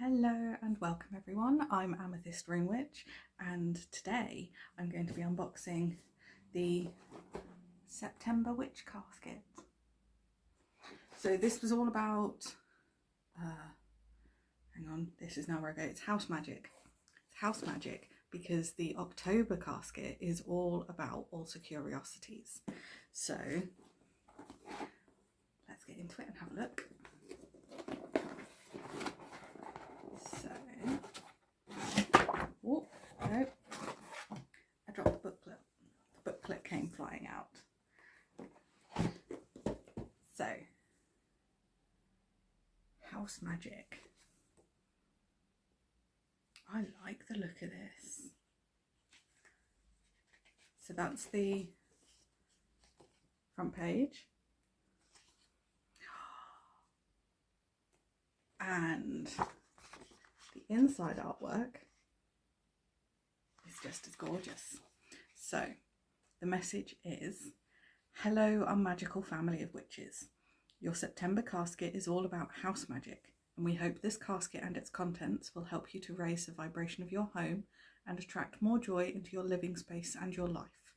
Hello and welcome everyone, I'm Amethyst Ring Witch and today I'm going to be unboxing the September Witch Casket. So this was all about, hang on, this is now where I go, it's House Magic. It's House Magic because the October casket is all about also curiosities. So let's get into it and have a look. Oh, no, I dropped the booklet. The booklet came flying out. So, House Magic. I like the look of this. So that's the front page. And the inside artwork is just as gorgeous. So the message is, hello our magical family of witches. Your September casket is all about house magic, and we hope this casket and its contents will help you to raise the vibration of your home and attract more joy into your living space and your life.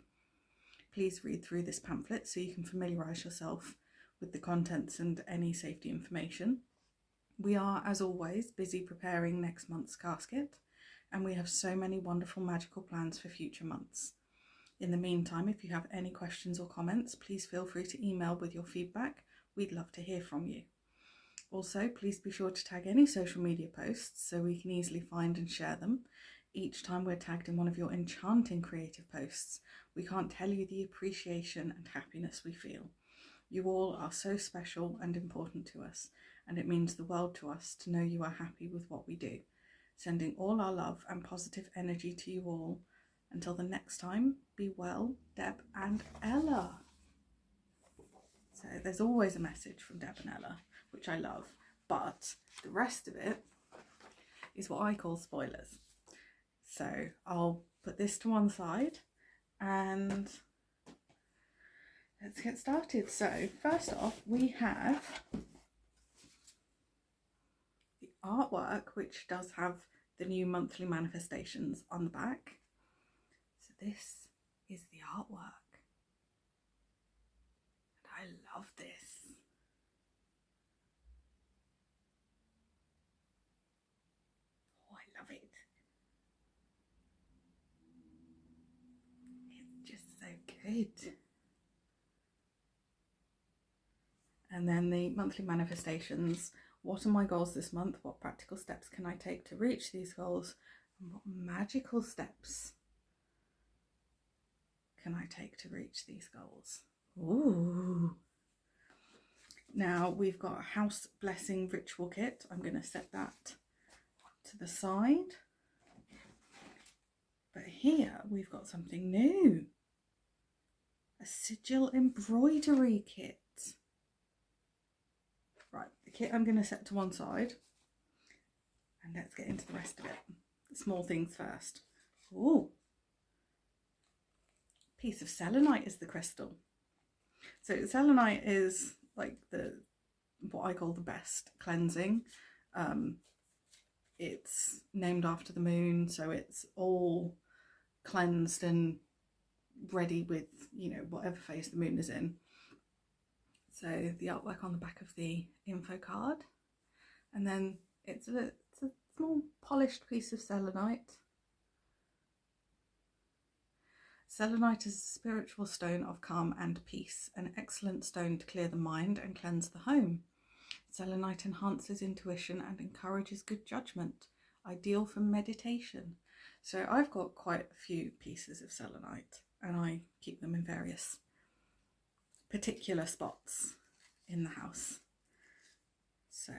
Please read through this pamphlet so you can familiarise yourself with the contents and any safety information. We are, as always, busy preparing next month's casket, and we have so many wonderful magical plans for future months. In the meantime, if you have any questions or comments, please feel free to email with your feedback. We'd love to hear from you. Also, please be sure to tag any social media posts so we can easily find and share them. Each time we're tagged in one of your enchanting creative posts, we can't tell you the appreciation and happiness we feel. You all are so special and important to us, and it means the world to us to know you are happy with what we do. Sending all our love and positive energy to you all. Until the next time, be well, Deb and Ella. So there's always a message from Deb and Ella, which I love, but the rest of it is what I call spoilers. So I'll put this to one side and let's get started. So first off, we have the artwork, which does have the new monthly manifestations on the back. So this is the artwork. And I love this. Oh, I love it. It's just so good. And then the monthly manifestations. What are my goals this month? What practical steps can I take to reach these goals? And what magical steps can I take to reach these goals? Ooh. Now we've got a house blessing ritual kit. I'm going to set that to the side. But here we've got something new. A sigil embroidery kit. Right, the kit I'm going to set to one side, and let's get into the rest of it. The small things first. Ooh, piece of selenite is the crystal. So selenite is like what I call the best cleansing. It's named after the moon, so it's all cleansed and ready with, you know, whatever phase the moon is in. So the artwork on the back of the info card, and then it's a small polished piece of selenite. Selenite is a spiritual stone of calm and peace, an excellent stone to clear the mind and cleanse the home. Selenite enhances intuition and encourages good judgment, ideal for meditation. So I've got quite a few pieces of selenite, and I keep them in various particular spots in the house. So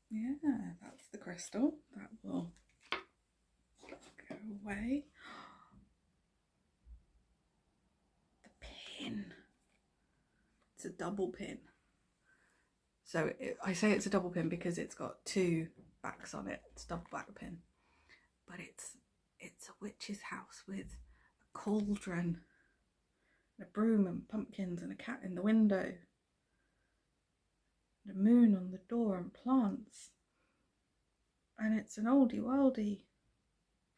yeah, that's the crystal. That will go away. The pin. It's a double pin. So I say it's a double pin because it's got two backs on it. It's a double back pin. But it's a witch's house with a cauldron, a broom and pumpkins and a cat in the window, a moon on the door and plants. And it's an oldie worldy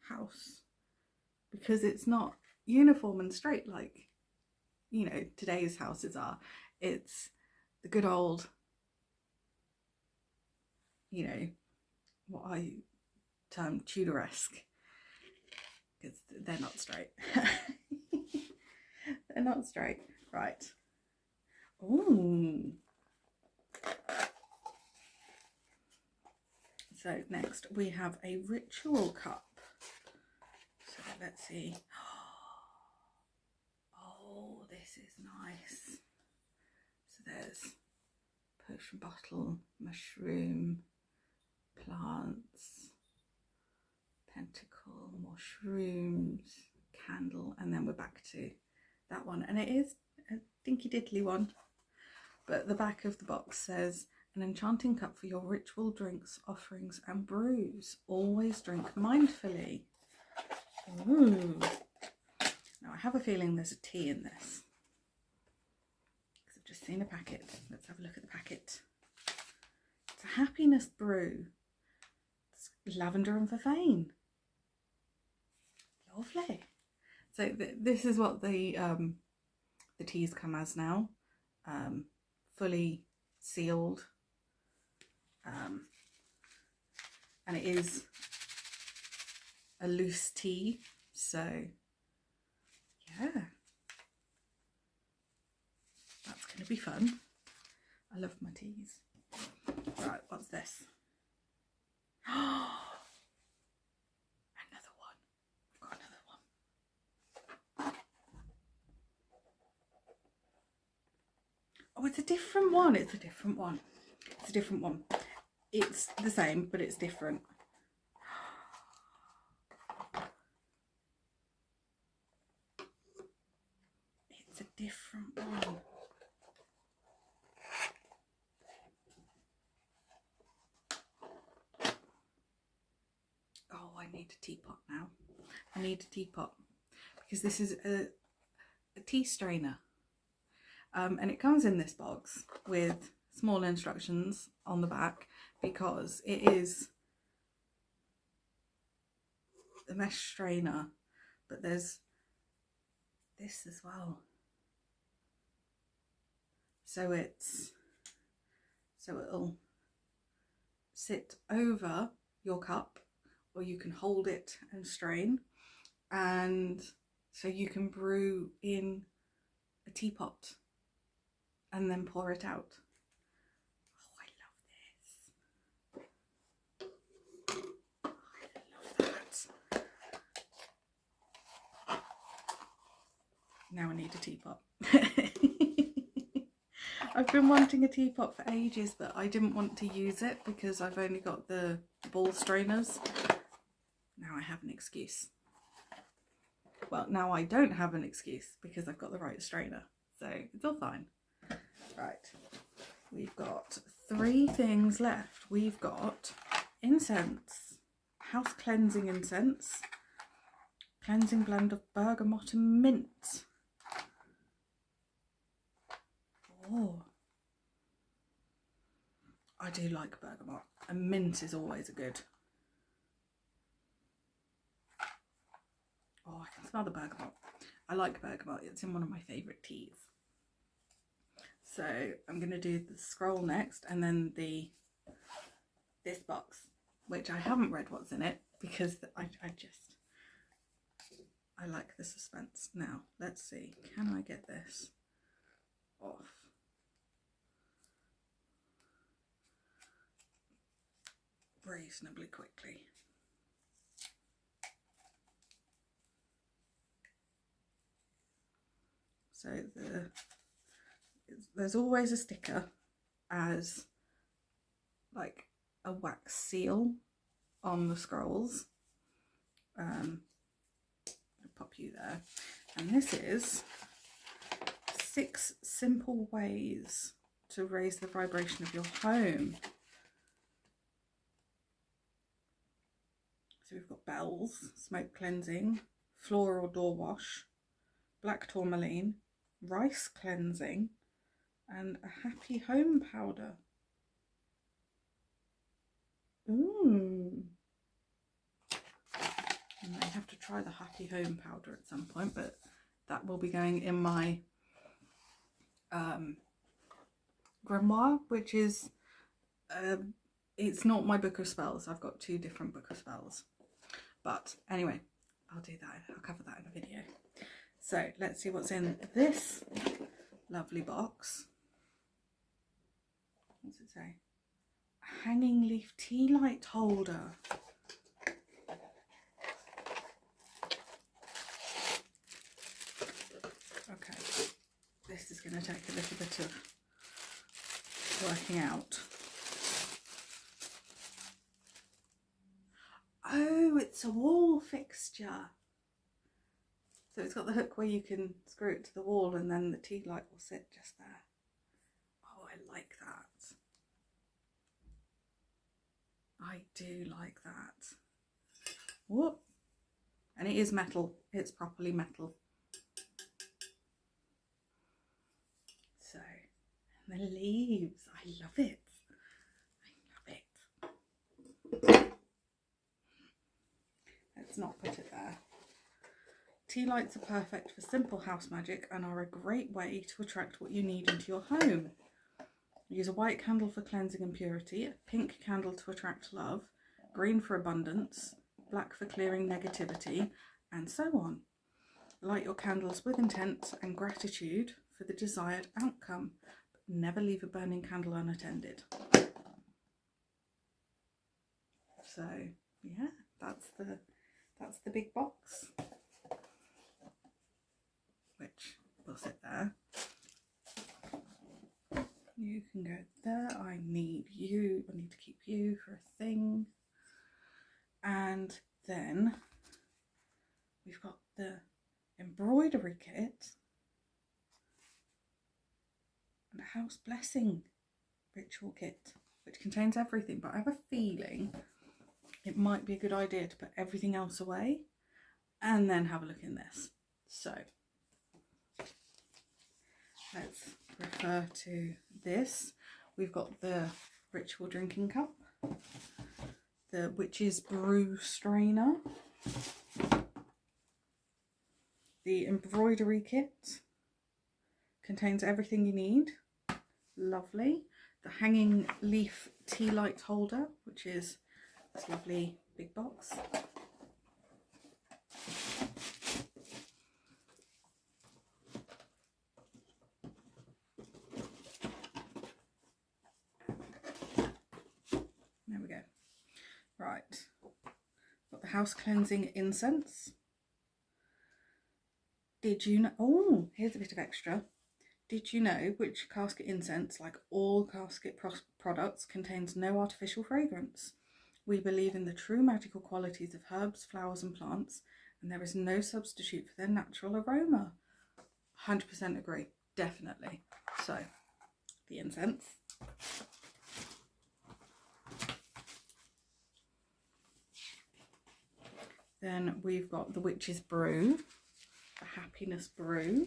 house because it's not uniform and straight like, you know, today's houses are. It's the good old, you know, what I term Tudoresque, because they're not straight. They're not straight. Right. Ooh. So next we have a ritual cup. So let's see. Oh, this is nice. So there's potion bottle, mushroom, plants, pentacle, more shrooms, candle, and then we're back to that one. And it is a dinky diddly one. But the back of the box says, an enchanting cup for your ritual drinks, offerings and brews. Always drink mindfully. Ooh. Now I have a feeling there's a tea in this, because I've just seen a packet. Let's have a look at the packet. It's a happiness brew. It's lavender and vervain. Lovely. So this is what the teas come as now. Fully sealed. And it is a loose tea, so yeah, that's going to be fun. I love my teas. Right, what's this? Another one. I've got another one. Oh, it's a different one. It's a different one. It's a different one. It's the same, but it's different. It's a different one. Oh, I need a teapot now. I need a teapot because this is a tea strainer. And it comes in this box with small instructions on the back because it is the mesh strainer, but there's this as well. So it'll sit over your cup, or you can hold it and strain, and so you can brew in a teapot and then pour it out. Oh, I love this. I love that. Now I need a teapot. I've been wanting a teapot for ages, but I didn't want to use it because I've only got the ball strainers. Now I have an excuse. Well, now I don't have an excuse because I've got the right strainer, so it's all fine. Right, we've got 3 things left. We've got incense, house cleansing incense, cleansing blend of bergamot and mint. Oh, I do like bergamot, and mint is always a good. Oh, I can smell the bergamot. I like bergamot. It's in one of my favourite teas. So I'm going to do the scroll next, and then this box, which I haven't read what's in it because I like the suspense. Now let's see, can I get this off? Reasonably quickly. So there's always a sticker as like a wax seal on the scrolls. I'll pop you there. And this is 6 simple ways to raise the vibration of your home. So we've got bells, smoke cleansing, floral door wash, black tourmaline, rice cleansing, and a happy home powder. Ooh. I may have to try the Happy Home powder at some point, but that will be going in my grimoire, which is, it's not my book of spells. I've got 2 different book of spells. But anyway, I'll do that. I'll cover that in a video. So let's see what's in this lovely box. What's it say? A hanging leaf tea light holder. Okay, this is going to take a little bit of working out. Oh, it's a wall fixture. So it's got the hook where you can screw it to the wall and then the tea light will sit just there. Oh, I like that. I do like that. Whoop. And it is metal. It's properly metal. So, and the leaves. I love it. I love it. Let's not put it there. Tea lights are perfect for simple house magic and are a great way to attract what you need into your home. Use a white candle for cleansing and purity, a pink candle to attract love, green for abundance, black for clearing negativity, and so on. Light your candles with intent and gratitude for the desired outcome, but never leave a burning candle unattended. So yeah, that's the big box, which will sit there. You can go there. I need you. I need to keep you for a thing. And then we've got the embroidery kit and a house blessing ritual kit, which contains everything, but I have a feeling it might be a good idea to put everything else away and then have a look in this. So let's refer to this. We've got the ritual drinking cup, the witch's brew strainer, the embroidery kit, contains everything you need, lovely. The hanging leaf tea light holder, which is this lovely big box. There we go. Right, got the house cleansing incense. Did you know, oh, here's a bit of extra. Did you know witch casket incense, like all casket products, contains no artificial fragrance? We believe in the true magical qualities of herbs, flowers and plants, and there is no substitute for their natural aroma. 100% agree, definitely. So, the incense. Then we've got the witch's brew, the happiness brew.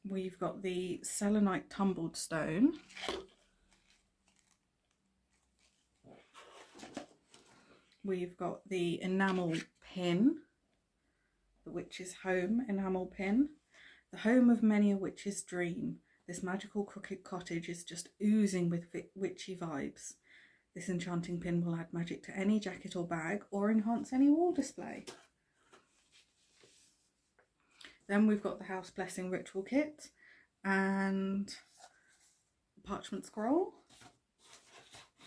We've got the selenite tumbled stone. We've got the enamel pin, the witch's home enamel pin. The home of many a witch's dream. This magical crooked cottage is just oozing with witchy vibes. This enchanting pin will add magic to any jacket or bag or enhance any wall display. Then we've got the house blessing ritual kit and parchment scroll.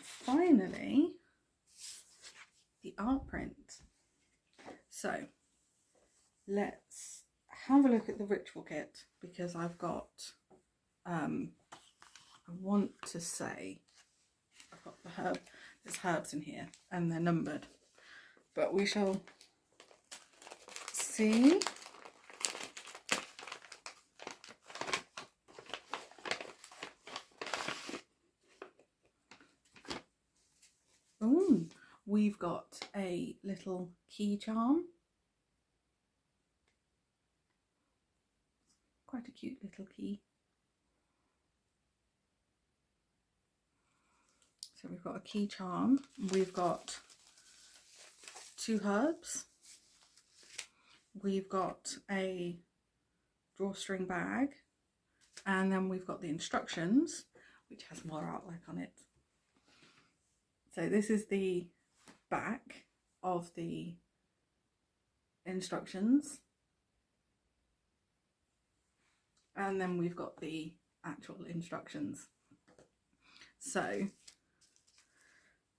Finally, the art print. So let's have a look at the ritual kit, because I've got, I want to say, I've got the herb, there's herbs in here and they're numbered, but we shall see. Ooh, we've got a little key charm. Quite a cute little key. So we've got a key charm, we've got 2 herbs, we've got a drawstring bag, and then we've got the instructions, which has more artwork on it. So this is the back of the instructions, and then we've got the actual instructions. So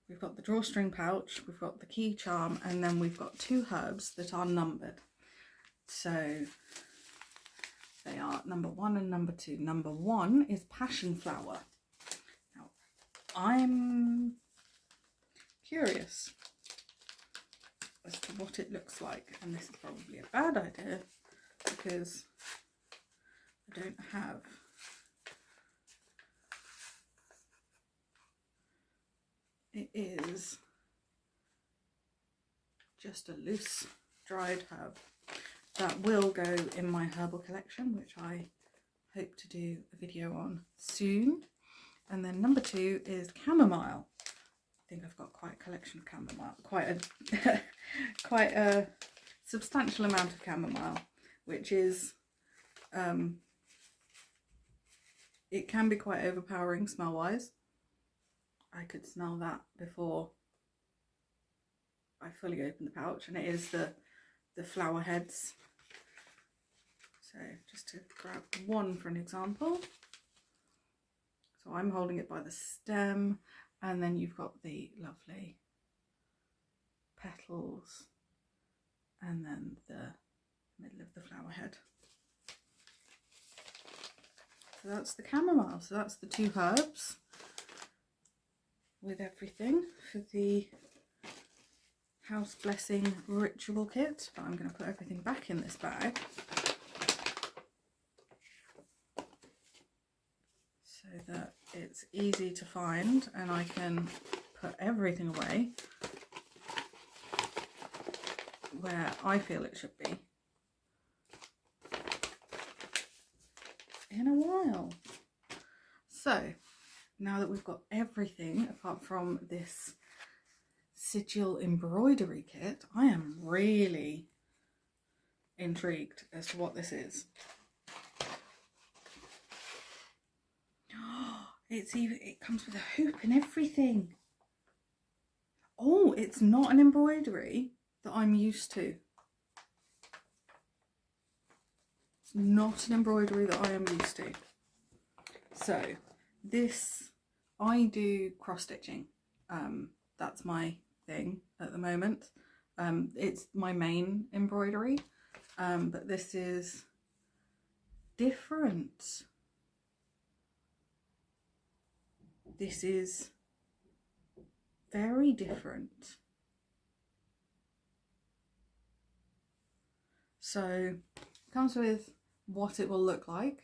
we've got the drawstring pouch, we've got the key charm, and then we've got 2 herbs that are numbered. So they are number 1 and number 2. Number 1 is passion flower. Now, I'm curious as to what it looks like, and this is probably a bad idea because I don't have it. Is just a loose dried herb that will go in my herbal collection, which I hope to do a video on soon. And then number 2 is chamomile. I think I've got quite a collection of chamomile, quite a substantial amount of chamomile, which is it can be quite overpowering smell wise. I could smell that before I fully open the pouch, and it is the flower heads. So just to grab one for an example. So I'm holding it by the stem, and then you've got the lovely petals, and then the middle of the flower head. So that's the chamomile. So that's the 2 herbs with everything for the house blessing ritual kit. But I'm going to put everything back in this bag so that it's easy to find and I can put everything away where I feel it should be in a while. So now that we've got everything apart from this sigil embroidery kit, I am really intrigued as to what this is. It comes with a hoop and everything. Oh, it's not an embroidery that I'm used to. It's not an embroidery that I am used to. So this, I do cross stitching. That's my thing at the moment. It's my main embroidery, but this is different. This is very different. So it comes with what it will look like,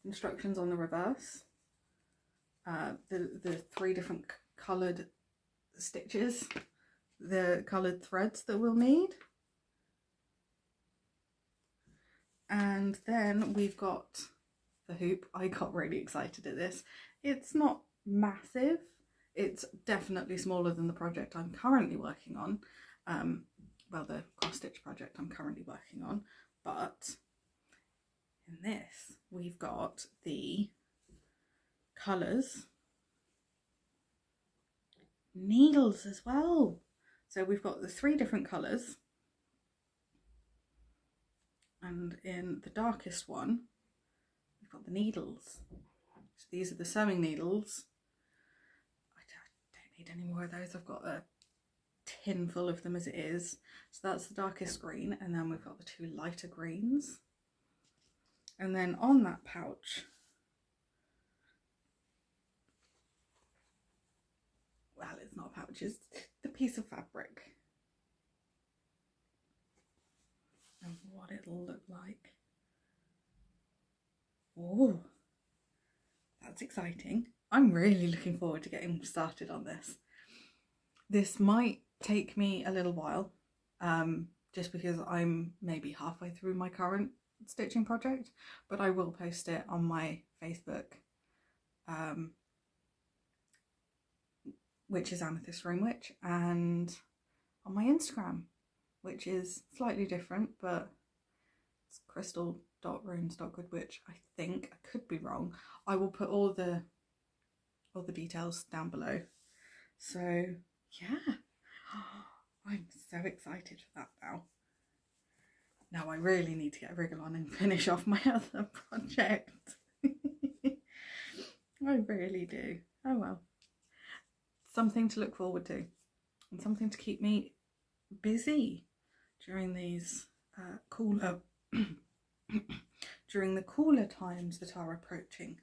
instructions on the reverse, the 3 different coloured stitches, the coloured threads that we'll need, and then we've got the hoop. I got really excited at this. It's not massive, it's definitely smaller than the project I'm currently working on, well, the cross stitch project I'm currently working on, but in this we've got the colours, needles as well. So we've got the 3 different colours, and in the darkest one we've got the needles. So these are the sewing needles. I don't need any more of those. I've got a tin full of them as it is. So that's the darkest green, and then we've got the 2 lighter greens. And then on that pouch, well, it's not a pouch, it's the piece of fabric and what it'll look like. Oh, that's exciting. I'm really looking forward to getting started on this. This might take me a little while, just because I'm maybe halfway through my current stitching project, but I will post it on my Facebook which is Amethyst Room Witch, and on my Instagram, which is slightly different, but it's crystal.runes.goodwitch, I think. I could be wrong. I will put all the details down below. So yeah, I'm so excited for that now. Now I really need to get a wriggle on and finish off my other project. I really do. Oh well. Something to look forward to and something to keep me busy during these cooler during the cooler times that are approaching.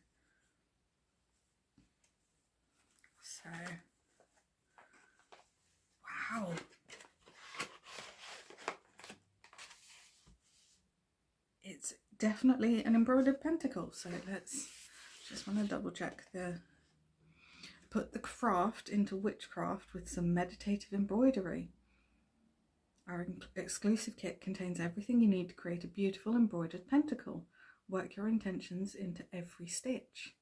So wow, it's definitely an embroidered pentacle. So let's just want to double check put the craft into witchcraft with some meditative embroidery. Our exclusive kit contains everything you need to create a beautiful embroidered pentacle. Work your intentions into every stitch.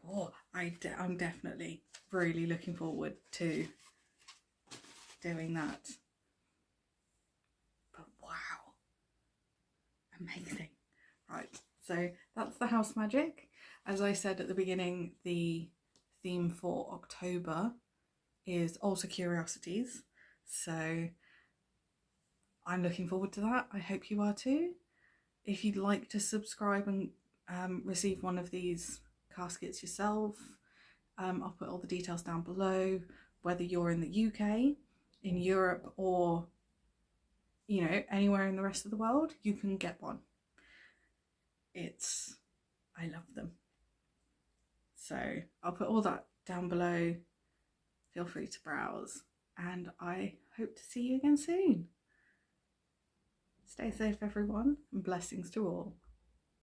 Oh, I'm definitely really looking forward to doing that. But wow, amazing. Right, so that's the house magic. As I said at the beginning, the theme for October is also curiosities. So I'm looking forward to that. I hope you are too. If you'd like to subscribe and receive one of these caskets yourself, I'll put all the details down below. Whether you're in the UK, in Europe, or you know, anywhere in the rest of the world, you can get one. I love them. So I'll put all that down below. Feel free to browse, and I hope to see you again soon. Stay safe everyone, and blessings to all.